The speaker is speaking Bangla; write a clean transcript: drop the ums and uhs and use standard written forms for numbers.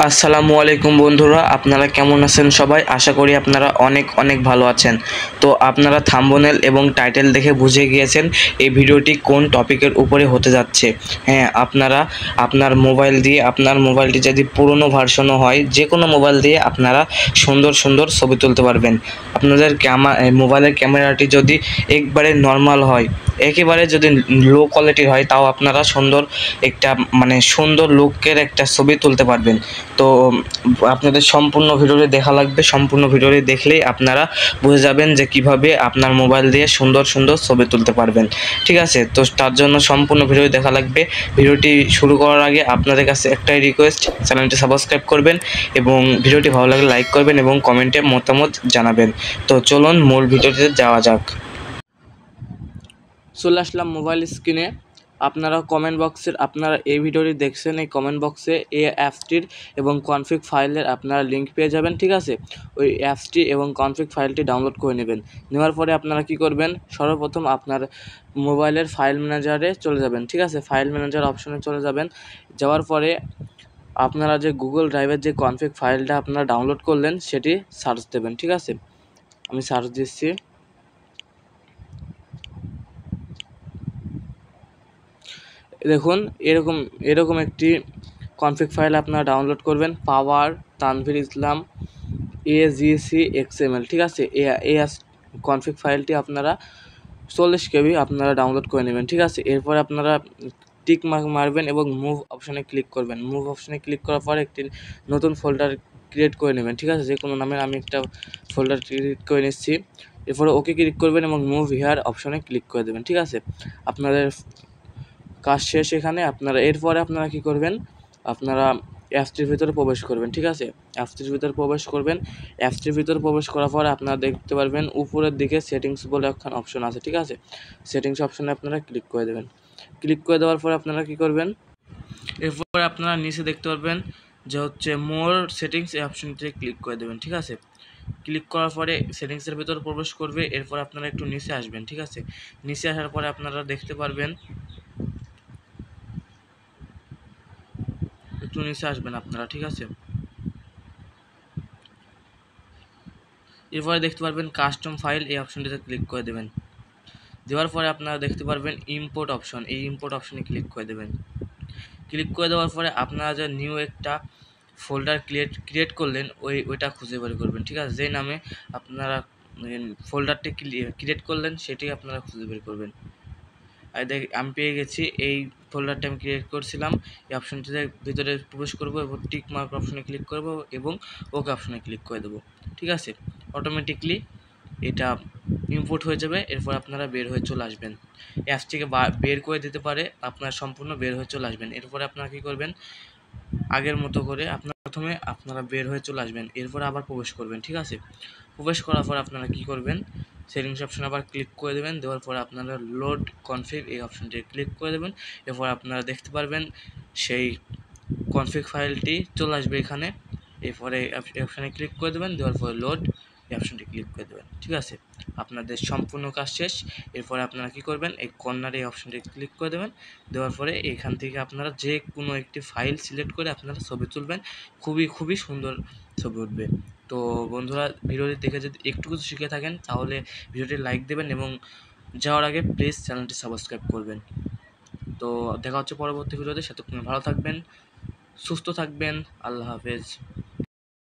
আসসালামু আলাইকুম বন্ধুরা, আপনারা কেমন আছেন সবাই? আশা করি আপনারা অনেক অনেক ভালো আছেন। তো আপনারা থাম্বনেল এবং টাইটেল দেখে বুঝে গিয়েছেন এই ভিডিওটি কোন টপিকের উপরে হতে যাচ্ছে। হ্যাঁ, আপনারা আপনার মোবাইলটি যদি পুরনো ভার্সনও হয়, যে কোনো মোবাইল দিয়ে আপনারা সুন্দর সুন্দর ছবি তুলতে পারবেন। আপনাদের মোবাইলের ক্যামেরাটি যদি একবারে নর্মাল হয়, একেবারে যদি লো কোয়ালিটির হয়, তাও আপনারা সুন্দর একটা সুন্দর লুকের একটা ছবি তুলতে পারবেন। তো আপনাদের সম্পূর্ণ ভিডিওটি দেখা লাগবে। সম্পূর্ণ ভিডিওটি দেখলেই আপনারা বুঝে যাবেন যে কিভাবে আপনার মোবাইল দিয়ে সুন্দর সুন্দর ছবি তুলতে পারবেন। ঠিক আছে, তো তার জন্য সম্পূর্ণ ভিডিওটি দেখা লাগবে। ভিডিওটি শুরু করার আগে আপনাদের কাছে একটাই রিকোয়েস্ট, চ্যানেলটি সাবস্ক্রাইব করবেন এবং ভিডিওটি ভালো লাগলে লাইক করবেন এবং কমেন্টে মতামত জানাবেন। তো চলুন মূল ভিডিওতে যাওয়া যাক। চলে আসলাম মোবাইল স্ক্রিনে। আপনারা এই ভিডিওটি দেখছেন, এই কমেন্ট বক্সে এই অ্যাপসটির এবং কনফিগ ফাইলের আপনারা লিঙ্ক পেয়ে যাবেন। ঠিক আছে, ওই অ্যাপসটি এবং কনফিগ ফাইলটি ডাউনলোড করে নেবেন। নেওয়ার পরে আপনারা কি করবেন, সর্বপ্রথম আপনার মোবাইলের ফাইল ম্যানেজারে চলে যাবেন। ঠিক আছে, ফাইল ম্যানেজার অপশনে চলে যাবেন। যাওয়ার পরে আপনারা যে গুগল ড্রাইভের যে কনফিগ ফাইলটা আপনারা ডাউনলোড করলেন সেটি সার্চ দেবেন। ঠিক আছে, আমি সার্চ দিচ্ছি। দেখুন, এরকম একটি কনফিগ ফাইল আপনারা ডাউনলোড করবেন। পাওয়ার তানভীর ইসলাম AGC XML। ঠিক আছে, এই কনফিগ ফাইলটি আপনারা 40 KB আপনারা ডাউনলোড করে নেবেন। ঠিক আছে, এরপর আপনারা টিক মারবেন এবং মুভ অপশানে ক্লিক করবেন। মুভ অপশানে ক্লিক করার পর একটি নতুন ফোল্ডার ক্রিয়েট করে নেবেন। ঠিক আছে, যে কোনো নামের আমি একটা ফোল্ডার ক্রিয়েট করে নিচ্ছি। এরপরে ওকে ক্লিক করবেন এবং মুভ হিয়ার অপশানে ক্লিক করে দেবেন। ঠিক আছে, আপনাদের কাজ শেষ এখানে। এরপরে আপনারা কি করবেন, আপনারা অ্যাপসটির ভিতরে প্রবেশ করবেন। ঠিক আছে, অ্যাপসটির ভিতরে প্রবেশ করবেন। অ্যাপসটির ভিতরে প্রবেশ করার পরে আপনারা দেখতে পারবেন উপরের দিকে সেটিংস বলে একখান অপশন আছে। ঠিক আছে, সেটিংস অপশনে আপনারা ক্লিক করে দেবেন। ক্লিক করে দেওয়ার পরে আপনারা কি করবেন, এরপরে আপনারা নিচে দেখতে পারবেন যে হচ্ছে মোর সেটিংস, এই অপশনটিতে ক্লিক করে দেবেন। ঠিক আছে, ক্লিক করার পরে সেটিংসের ভিতরে প্রবেশ করবে। এরপর আপনারা একটু নিচে আসবেন। ঠিক আছে, নিচে আসার পরে আপনারা দেখতে পারবেন, একটু নিচে আসবেন আপনারা। ঠিক আছে, এরপরে দেখতে পারবেন কাস্টম ফাইল, এই অপশনটিতে ক্লিক করে দেবেন। দেওয়ার পরে আপনারা দেখতে পারবেন ইম্পোর্ট অপশন, এই ইম্পোর্ট অপশনে ক্লিক করে দেবেন। ক্লিক করে দেওয়ার পরে আপনারা যে নিউ একটা ফোল্ডার ক্রিয়েট করলেন ওইটা খুঁজে বের করবেন। ঠিক আছে, যে নামে আপনারা ফোল্ডারটি ক্রিয়েট করলেন সেটি আপনারা খুঁজে বের করবেন। আমি পেয়ে গেছি, এই ফোল্ডারটা আমি ক্রিয়েট করছিলাম। এই অপশনটিতে ভিতরে প্রবেশ করব এবং টিক মার্ক অপশনে ক্লিক করব এবং ওকে অপশনে ক্লিক করে দেবো। ঠিক আছে, অটোমেটিকলি এটা ইম্পোর্ট হয়ে যাবে। এরপর আপনারা বের হয়ে চলে আসবেন। অ্যাপস থেকে বের করে দিতে পারে, আপনারা সম্পূর্ণ বের হয়ে চলে আসবেন। এরপরে আপনারা কী করবেন, আগের মতো করে প্রথমে আপনারা বের হয়ে চলে আসবেন। এরপরে আবার প্রবেশ করবেন। ঠিক আছে, প্রবেশ করার পর আপনারা কি করবেন, সেটিংস অপশন আবার ক্লিক করে দেবেন। দেওয়ার পর আপনারা লোড কনফিগ, এই অপশনটি ক্লিক করে দেবেন। এরপর আপনারা দেখতে পারবেন সেই কনফিগ ফাইলটি চলে আসবে এখানে। এরপরে অপশানে ক্লিক করে দেবেন। দেওয়ার পরে লোড, এই অপশনটি ক্লিক করে দেবেন। ঠিক আছে, আপনাদের সম্পূর্ণ কাজ শেষ। এরপরে আপনারা কি করবেন, এই কর্নারে এই অপশনটি ক্লিক করে দেবেন। দেওয়ার পরে এখান থেকে আপনারা যে কোনো একটি ফাইল সিলেক্ট করে আপনারা ছবি তুলবেন। খুবই সুন্দর ছবি উঠবে। তো বন্ধুরা, ভিডিওটি দেখে যদি একটু কিছু শিখে থাকেন তাহলে ভিডিওটি লাইক দেবেন এবং যাওয়ার আগে প্লিজ চ্যানেলটি সাবস্ক্রাইব করবেন। তো দেখা হচ্ছে পরবর্তী ভিডিওতে। সেতক্ষণ ভালো থাকবেন, সুস্থ থাকবেন। আল্লাহ হাফেজ।